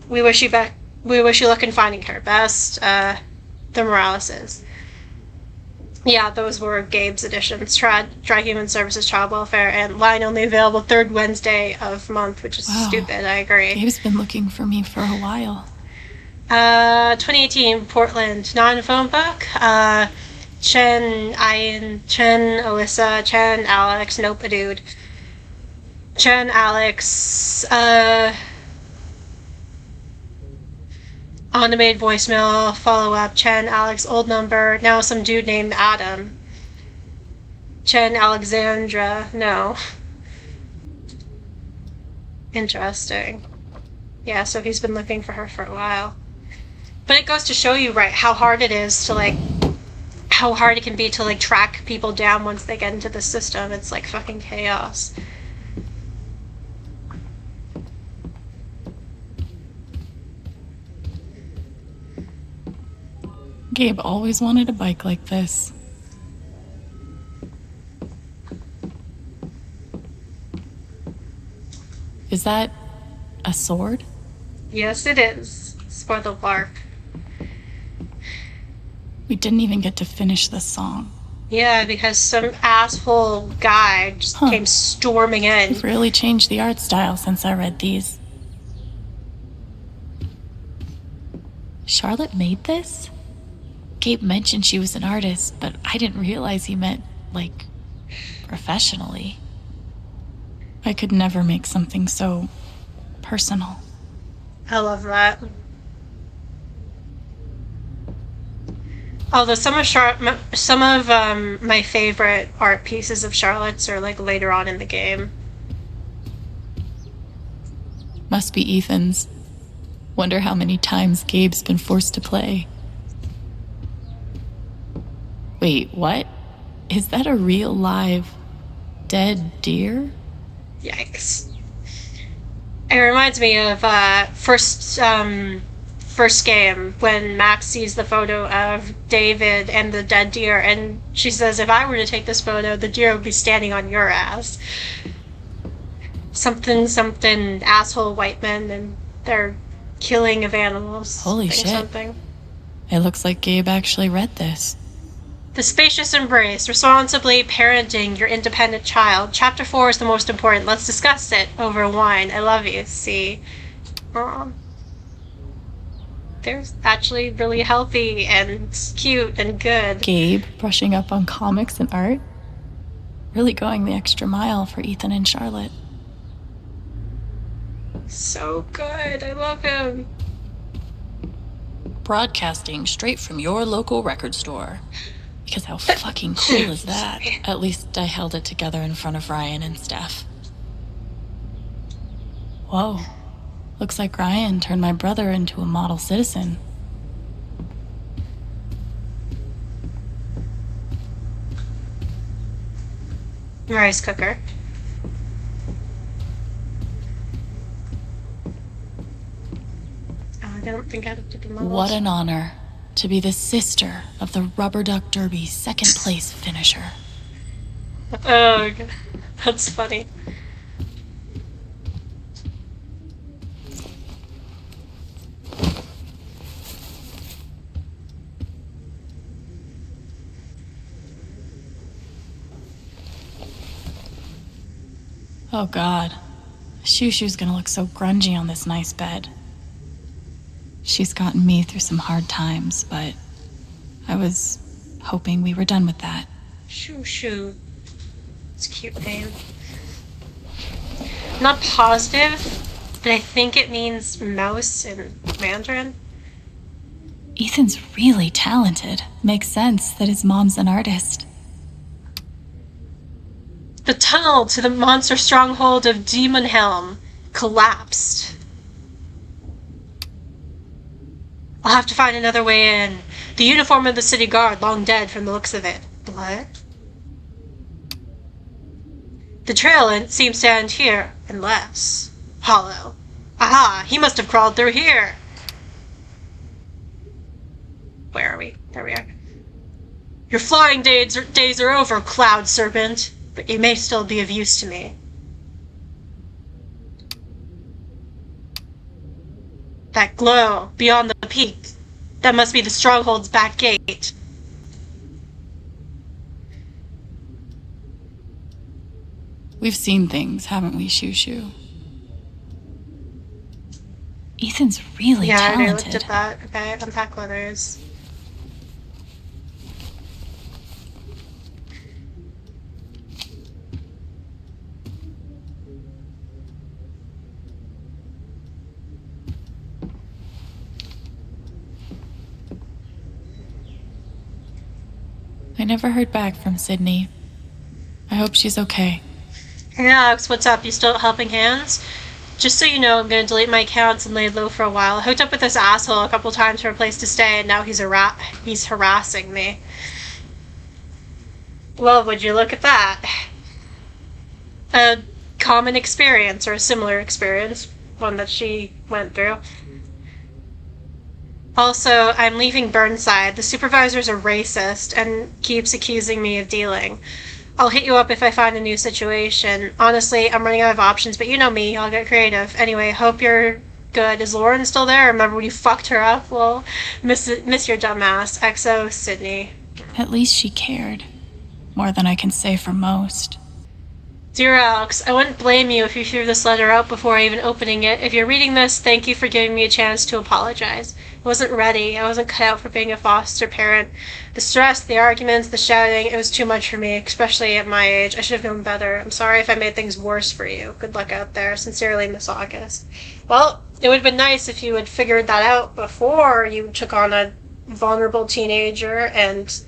We wish you luck in finding her. Best, the Moraleses. Yeah, those were Gabe's editions. Try Human Services, Child Welfare, and line only available third Wednesday of month, which is stupid, I agree. Gabe's been looking for me for a while. 2018, Portland, non-phone book. Chen, Ian, Chen, Alyssa, Chen, Alex, nope, a dude. Chen, Alex, automated voicemail, follow-up, Chen, Alex, old number, now some dude named Adam. Chen, Alexandra, no. Interesting. Yeah, so he's been looking for her for a while. But it goes to show you, right, how hard it is to, like, how hard it can be to, like, track people down once they get into the system. It's, like, fucking chaos. Gabe always wanted a bike like this. Is that a sword? Yes, it is. It's for the lark. We didn't even get to finish the song. Yeah, because some asshole guy just came storming in. You've really changed the art style since I read these. Charlotte made this? Gabe mentioned she was an artist, but I didn't realize he meant, like, professionally. I could never make something so personal. I love that. Although some of my favorite art pieces of Charlotte's are, like, later on in the game. Must be Ethan's. Wonder how many times Gabe's been forced to play. Wait, what? Is that a real live dead deer? Yikes. It reminds me of first game when Max sees the photo of David and the dead deer, and she says, if I were to take this photo, the deer would be standing on your ass. Something, asshole white men, and they're killing of animals. Holy shit. Something. It looks like Gabe actually read this. The Spacious Embrace, Responsibly Parenting Your Independent Child. Chapter 4 is the most important. Let's discuss it over wine. I love you, see. They're actually really healthy and cute and good. Gabe brushing up on comics and art. Really going the extra mile for Ethan and Charlotte. So good. I love him. Broadcasting straight from your local record store. Because how fucking cool is that? At least I held it together in front of Ryan and Steph. Whoa. Looks like Ryan turned my brother into a model citizen. Rice cooker. Oh, I don't think I did the models. What an honor to be the sister of the Rubber Duck Derby second place finisher. Oh, that's funny. Oh God, Shushu's gonna look so grungy on this nice bed. She's gotten me through some hard times, but I was hoping we were done with that. Shoo. It's a cute name. Not positive, but I think it means mouse in Mandarin. Ethan's really talented. Makes sense that his mom's an artist. The tunnel to the monster stronghold of Demon Helm collapsed. I'll have to find another way in. The uniform of the city guard, long dead from the looks of it. Blood? The trail seems to end here, unless... Hollow. Aha! He must have crawled through here! Where are we? There we are. Your flying days are over, cloud serpent, but you may still be of use to me. That glow beyond the peak, that must be the stronghold's back gate. We've seen things, haven't we, Shushu? Ethan's really Yeah, I already talented. looked at that. Okay, unpack letters. I never heard back from Sydney. I hope she's okay. Hey Alex, what's up? You still at Helping Hands? Just so you know, I'm gonna delete my accounts and lay low for a while. I hooked up with this asshole a couple times for a place to stay, and now he's harassing me. Well, would you look at that? A common experience, or a similar experience, one that she went through. Also, I'm leaving Burnside. The supervisor's a racist and keeps accusing me of dealing. I'll hit you up if I find a new situation. Honestly, I'm running out of options, but you know me, I'll get creative. Anyway, hope you're good. Is Lauren still there? Remember when you fucked her up? Well, miss your dumbass. XO, Sydney. At least she cared. More than I can say for most. Dear Alex, I wouldn't blame you if you threw this letter out before even opening it. If you're reading this, thank you for giving me a chance to apologize. I wasn't ready. I wasn't cut out for being a foster parent. The stress, the arguments, the shouting, it was too much for me, especially at my age. I should have known better. I'm sorry if I made things worse for you. Good luck out there. Sincerely, Miss August. Well, it would have been nice if you had figured that out before you took on a vulnerable teenager and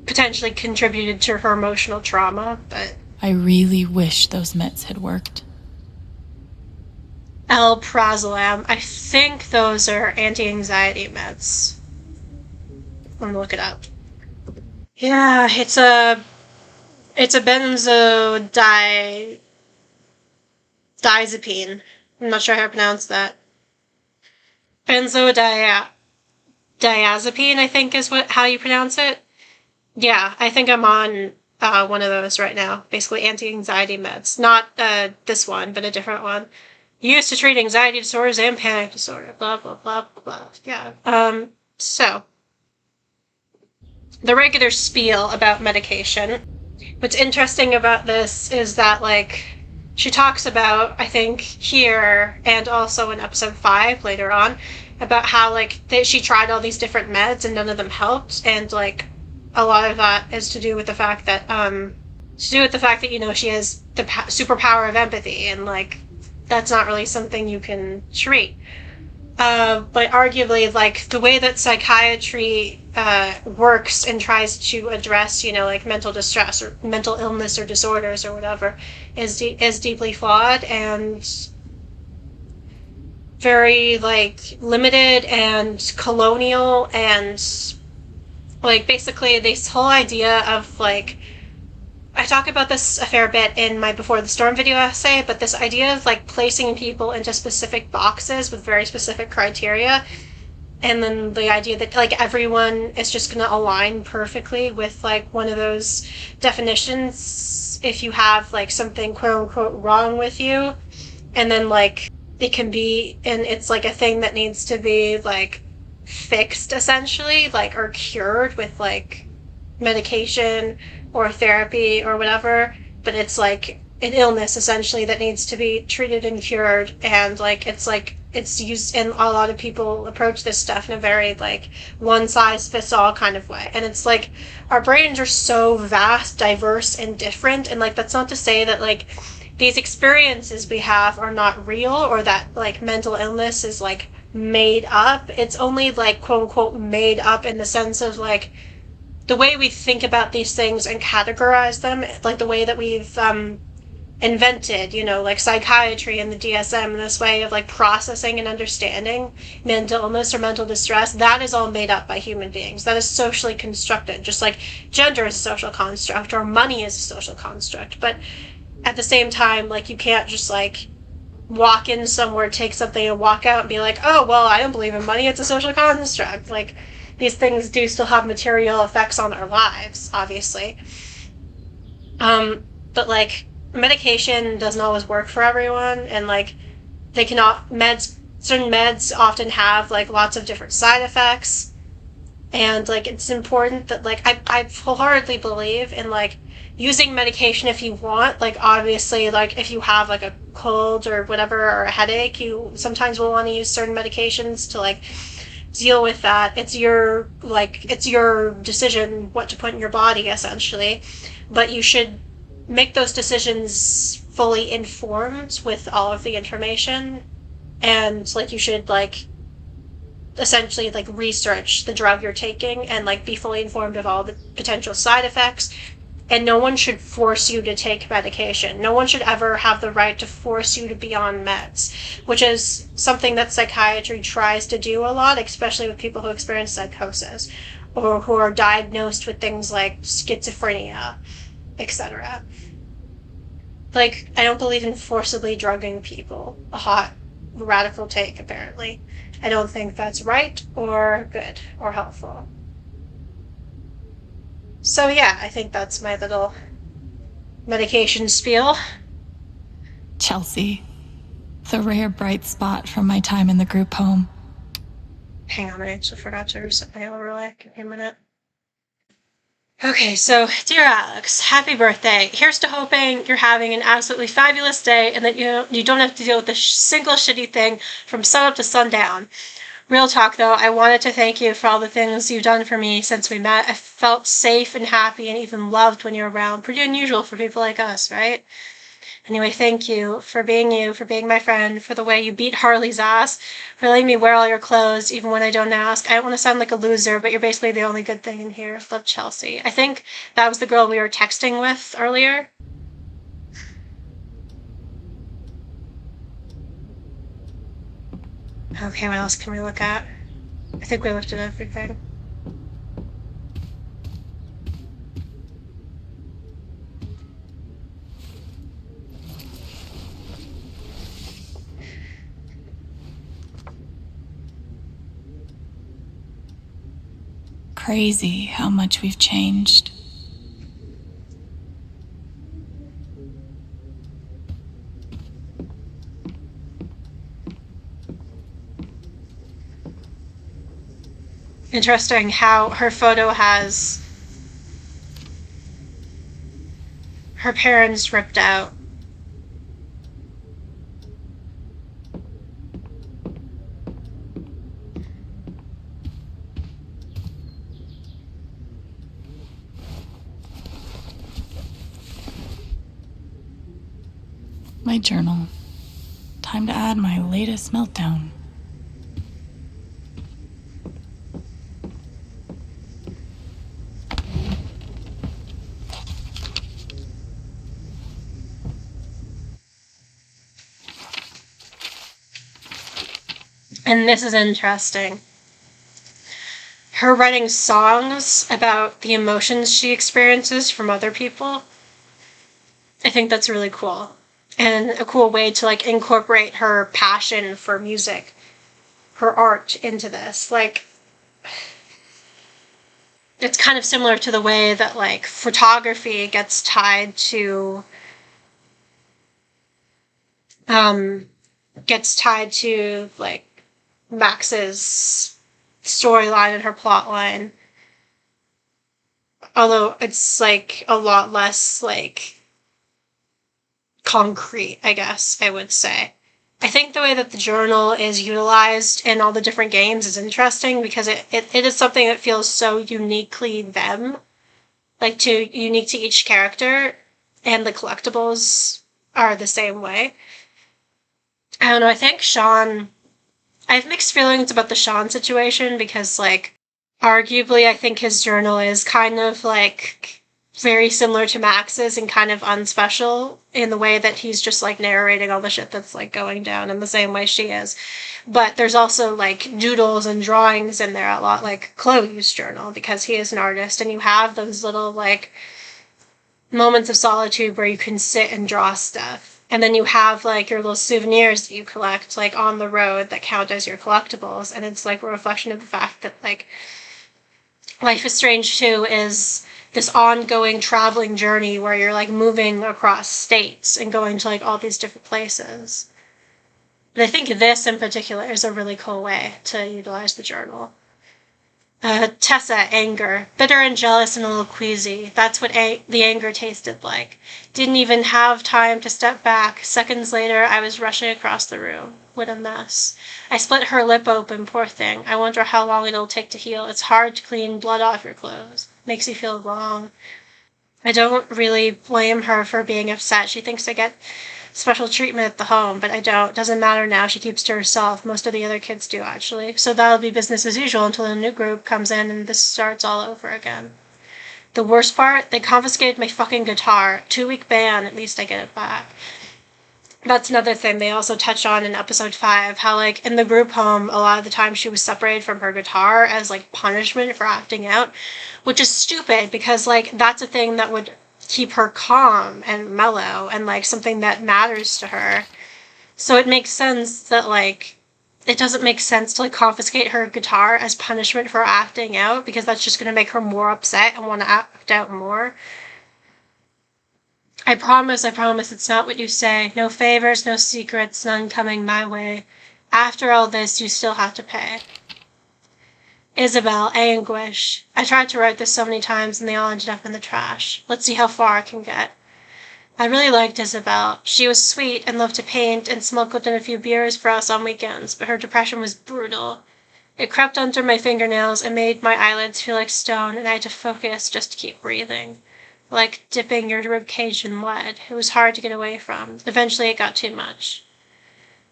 potentially contributed to her emotional trauma, but... I really wish those meds had worked. Alprazolam. I think those are anti-anxiety meds. I'm gonna look it up. Yeah, it's a benzodiazepine. I'm not sure how to pronounce that. Benzodiazepine, I think is how you pronounce it. Yeah, I think I'm on one of those right now. Basically anti-anxiety meds. Not this one, but a different one. Used to treat anxiety disorders and panic disorder. Blah, blah, blah, blah. Yeah. So. The regular spiel about medication. What's interesting about this is that, like, she talks about, I think, here, and also in episode 5 later on, about how, like, she tried all these different meds and none of them helped, and, like, a lot of that is to do with the fact that, you know, she has the superpower of empathy, and, like, that's not really something you can treat. But arguably, like, the way that psychiatry works and tries to address, you know, like, mental distress or mental illness or disorders or whatever is deeply flawed and very, like, limited and colonial and, like, basically this whole idea of, like, I talk about this a fair bit in my Before the Storm video essay, but this idea of, like, placing people into specific boxes with very specific criteria, and then the idea that, like, everyone is just going to align perfectly with, like, one of those definitions if you have, like, something quote-unquote wrong with you, and then, like, it can be, and it's, like, a thing that needs to be, like, fixed, essentially, like, or cured with, like, medication or therapy or whatever, but it's like an illness essentially that needs to be treated and cured, and like it's used, and a lot of people approach this stuff in a very like one size fits all kind of way, and it's like our brains are so vast, diverse, and different, and like that's not to say that like these experiences we have are not real or that like mental illness is like made up. It's only like quote unquote made up in the sense of like the way we think about these things and categorize them, like the way that we've invented, you know, like psychiatry and the DSM, and this way of like processing and understanding mental illness or mental distress, that is all made up by human beings. That is socially constructed, just like gender is a social construct or money is a social construct. But at the same time, like you can't just like walk in somewhere, take something and walk out and be like, oh, well, I don't believe in money, it's a social construct. Like, these things do still have material effects on our lives, obviously. But like, medication doesn't always work for everyone, and like, they cannot certain meds often have like lots of different side effects, and like, it's important that like, I wholeheartedly believe in like using medication if you want. Like, obviously, like if you have like a cold or whatever, or a headache, you sometimes will want to use certain medications to like deal with that. It's your decision what to put in your body, essentially. But you should make those decisions fully informed with all of the information, and like, you should like essentially like research the drug you're taking and like be fully informed of all the potential side effects. And no one should force you to take medication. No one should ever have the right to force you to be on meds, which is something that psychiatry tries to do a lot, especially with people who experience psychosis or who are diagnosed with things like schizophrenia, etc. Like, I don't believe in forcibly drugging people. A hot, radical take, apparently. I don't think that's right or good or helpful. So yeah, I think that's my little medication spiel. Chelsea, the rare bright spot from my time in the group home. Hang on, I actually forgot to reset my overlay. Give me a minute. Okay, so, dear Alex, happy birthday. Here's to hoping you're having an absolutely fabulous day and that you don't have to deal with a single shitty thing from sunup to sundown. Real talk, though, I wanted to thank you for all the things you've done for me since we met. I felt safe and happy and even loved when you were around. Pretty unusual for people like us, right? Anyway, thank you, for being my friend, for the way you beat Harley's ass, for letting me wear all your clothes even when I don't ask. I don't want to sound like a loser, but you're basically the only good thing in here. Love, Chelsea. I think that was the girl we were texting with earlier. Okay, what else can we look at? I think we looked at everything. Crazy how much we've changed. Interesting how her photo has her parents ripped out. My journal. Time to add my latest meltdown. And this is interesting. Her writing songs about the emotions she experiences from other people. I think that's really cool. And a cool way to like incorporate her passion for music, her art into this. Like, it's kind of similar to the way that like photography gets tied to like Max's storyline and her plot line. Although it's like a lot less like concrete, I guess I would say. I think the way that the journal is utilized in all the different games is interesting because it is something that feels so uniquely them, like unique to each character, and the collectibles are the same way. I don't know, I think Sean, I have mixed feelings about the Sean situation because, like, arguably I think his journal is kind of, like, very similar to Max's and kind of unspecial in the way that he's just, like, narrating all the shit that's, like, going down in the same way she is. But there's also, like, doodles and drawings in there a lot, like Chloe's journal, because he is an artist, and you have those little, like, moments of solitude where you can sit and draw stuff. And then you have, like, your little souvenirs that you collect, like, on the road that count as your collectibles. And it's, like, a reflection of the fact that, like, Life is Strange 2 is this ongoing traveling journey where you're like moving across states and going to like all these different places. But I think this in particular is a really cool way to utilize the journal. Tessa, anger. Bitter and jealous and a little queasy. That's what the anger tasted like. Didn't even have time to step back. Seconds later, I was rushing across the room. What a mess. I split her lip open, poor thing. I wonder how long it'll take to heal. It's hard to clean blood off your clothes. Makes you feel wrong. I don't really blame her for being upset. She thinks I get special treatment at the home, but I don't. Doesn't matter now. She keeps to herself. Most of the other kids do, actually. So that'll be business as usual until a new group comes in and this starts all over again. The worst part, they confiscated my fucking guitar. 2-week ban, at least I get it back. That's another thing they also touched on in episode 5, how like in the group home, a lot of the time she was separated from her guitar as like punishment for acting out, which is stupid because like that's a thing that would keep her calm and mellow and like something that matters to her. So it makes sense that like it doesn't make sense to like confiscate her guitar as punishment for acting out because that's just going to make her more upset and want to act out more. I promise it's not what you say. No favors, no secrets, none coming my way. After all this, you still have to pay. Isabel, anguish. I tried to write this so many times and they all ended up in the trash. Let's see how far I can get. I really liked Isabel. She was sweet and loved to paint and smuggled in a few beers for us on weekends, but her depression was brutal. It crept under my fingernails and made my eyelids feel like stone, and I had to focus just to keep breathing. Like dipping your ribcage in lead. It was hard to get away from. Eventually it got too much.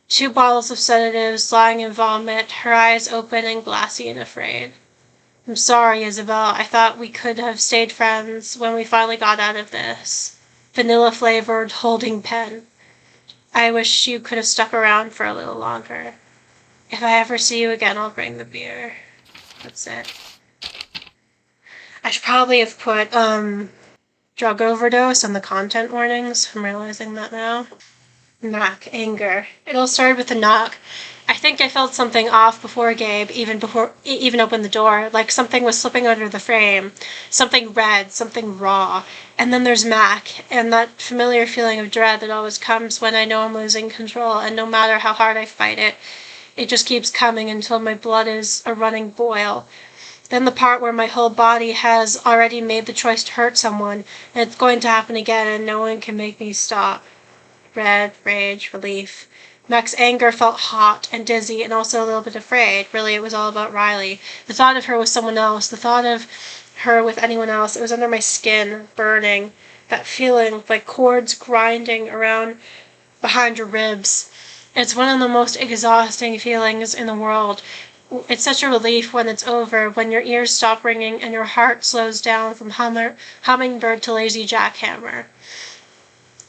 2 bottles of sedatives, lying in vomit, her eyes open and glassy and afraid. I'm sorry, Isabel. I thought we could have stayed friends when we finally got out of this. Vanilla-flavored holding pen. I wish you could have stuck around for a little longer. If I ever see you again, I'll bring the beer. That's it. I should probably have put, drug overdose on the content warnings. I'm realizing that now. Knock, anger. It all started with a knock. I think I felt something off before Gabe even opened the door, like something was slipping under the frame, something red, something raw. And then there's Mac, and that familiar feeling of dread that always comes when I know I'm losing control, and no matter how hard I fight it, it just keeps coming until my blood is a running boil. Then the part where my whole body has already made the choice to hurt someone, and it's going to happen again, and no one can make me stop. Red, rage, relief. Mac's anger felt hot and dizzy and also a little bit afraid. Really, it was all about Riley. The thought of her with someone else, the thought of her with anyone else, it was under my skin, burning. That feeling like cords grinding around behind your ribs. It's one of the most exhausting feelings in the world. It's such a relief when it's over, when your ears stop ringing and your heart slows down from hummingbird to lazy jackhammer.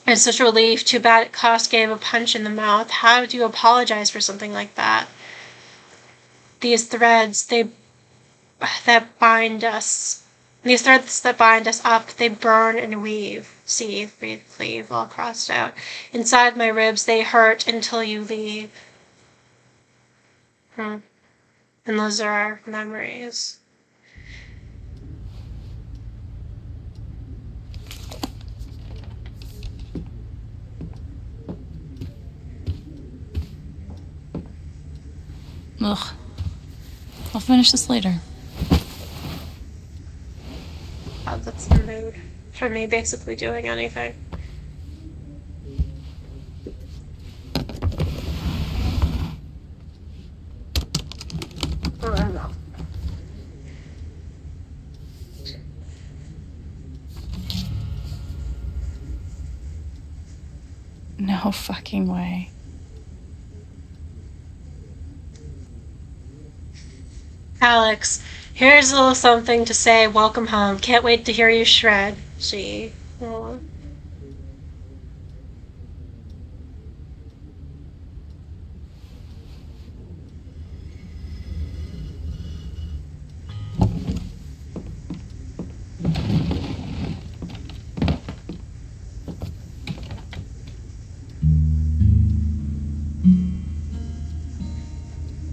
It's such a relief. Too bad it cost Gabe a punch in the mouth. How do you apologize for something like that? These threads, that bind us up, they burn and weave. See, breathe, cleave, all crossed out. Inside my ribs, they hurt until you leave. And those are our memories. Ugh. I'll finish this later. Oh, that's the mood for me basically doing anything. I don't know. No fucking way. Alex, here's a little something to say welcome home. Can't wait to hear you shred. She. Aw.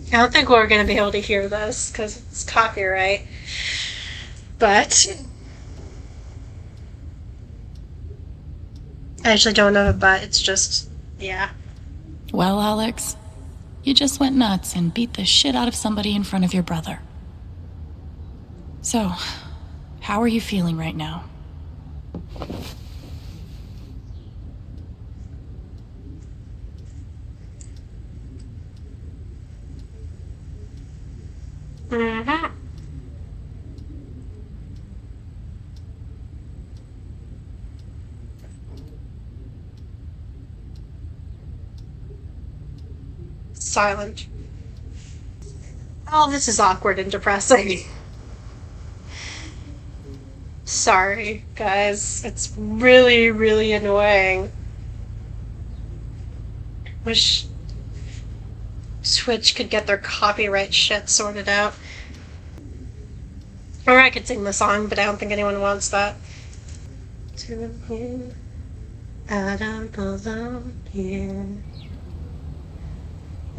I don't think we're going to be able to hear this because it's copyright. But I actually don't know the but, it's just, yeah. Well, Alex, you just went nuts and beat the shit out of somebody in front of your brother. So, how are you feeling right now? Mm-hmm. Silent. Oh, this is awkward and depressing. Sorry, guys. It's really, really annoying. Wish Switch could get their copyright shit sorted out. Or I could sing the song, but I don't think anyone wants that. To you, I don't belong here.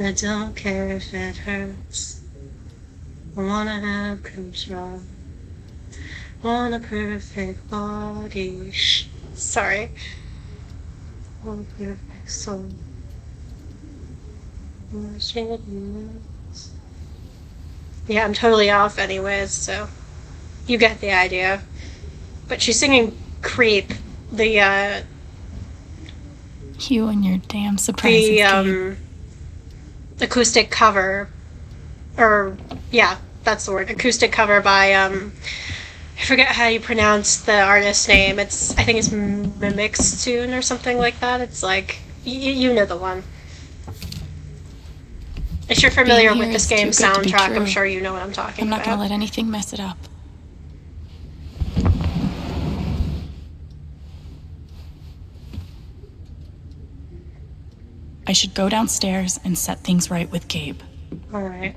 I don't care if it hurts. I wanna have control. Want a perfect body. Sorry. Want a perfect soul. Yeah, I'm totally off anyways, so you get the idea. But she's singing Creep, the You and your damn surprises, Gabe. Acoustic cover, or yeah, that's the word, acoustic cover by I forget how you pronounce the artist's name. I think it's Mimic's Tune or something like that. It's like you know the one. If you're familiar with this game's soundtrack, I'm sure you know what I'm talking about. I'm not gonna let anything mess it up. I should go downstairs and set things right with Gabe. Alright.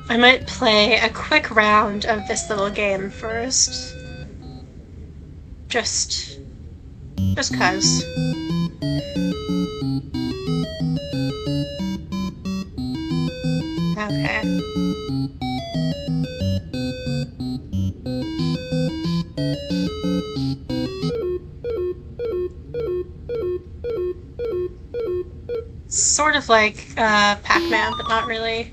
I might play a quick round of this little game first. Just 'cause. Okay. Sort of like Pac-Man, but not really.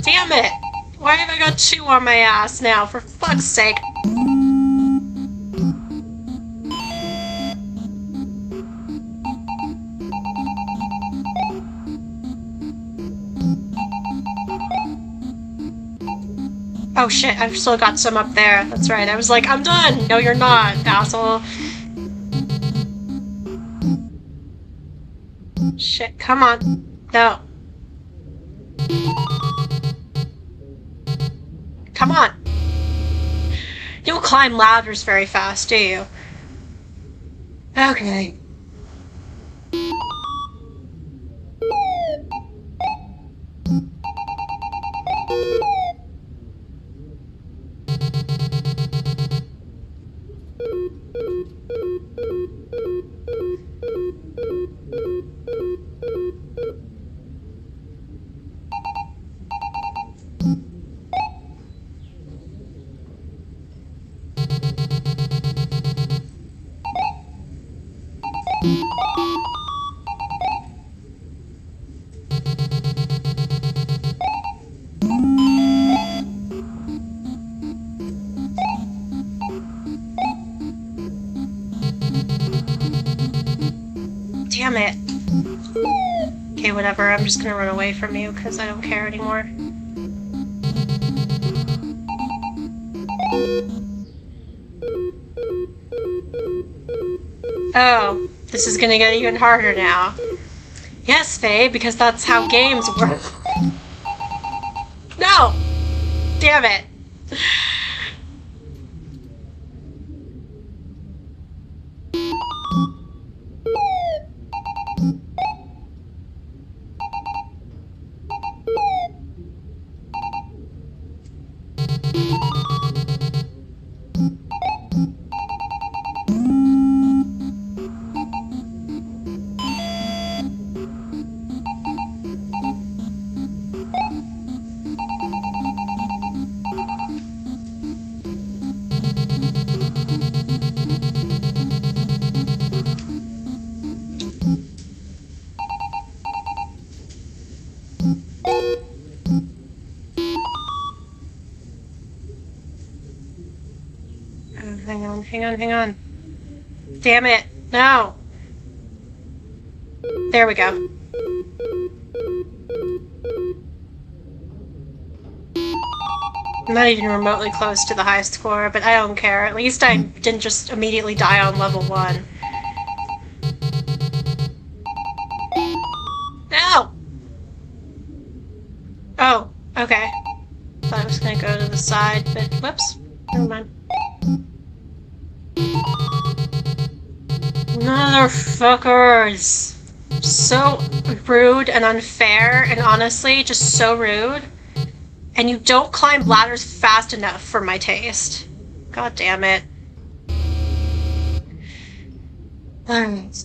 Damn it! Why have I got 2 on my ass now, for fuck's sake? Oh shit, I've still got some up there. That's right, I was like, I'm done! No, you're not, asshole. Shit, come on. No. Come on. You don't climb ladders very fast, do you? Okay. Damn it. Okay, whatever. I'm just gonna run away from you because I don't care anymore. Oh, this is gonna get even harder now. Yes, Faye, because that's how games work. No! Damn it. Hang on. Damn it. No. There we go. I'm not even remotely close to the high score, but I don't care. At least I didn't just immediately die on level 1. Ow! Oh, okay. Thought I was gonna go to the side, but whoops. Never mind. Motherfuckers! So rude and unfair, and honestly, just so rude. And you don't climb ladders fast enough for my taste. God damn it. Alright.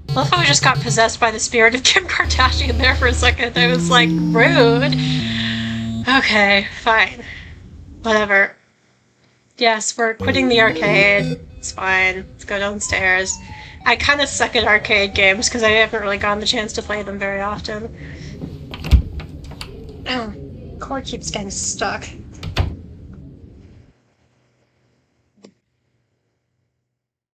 I love how I just got possessed by the spirit of Kim Kardashian there for a second. I was like, rude. Okay, fine. Whatever. Yes, we're quitting the arcade. It's fine. Let's go downstairs. I kind of suck at arcade games because I haven't really gotten the chance to play them very often. Oh, cord keeps getting stuck.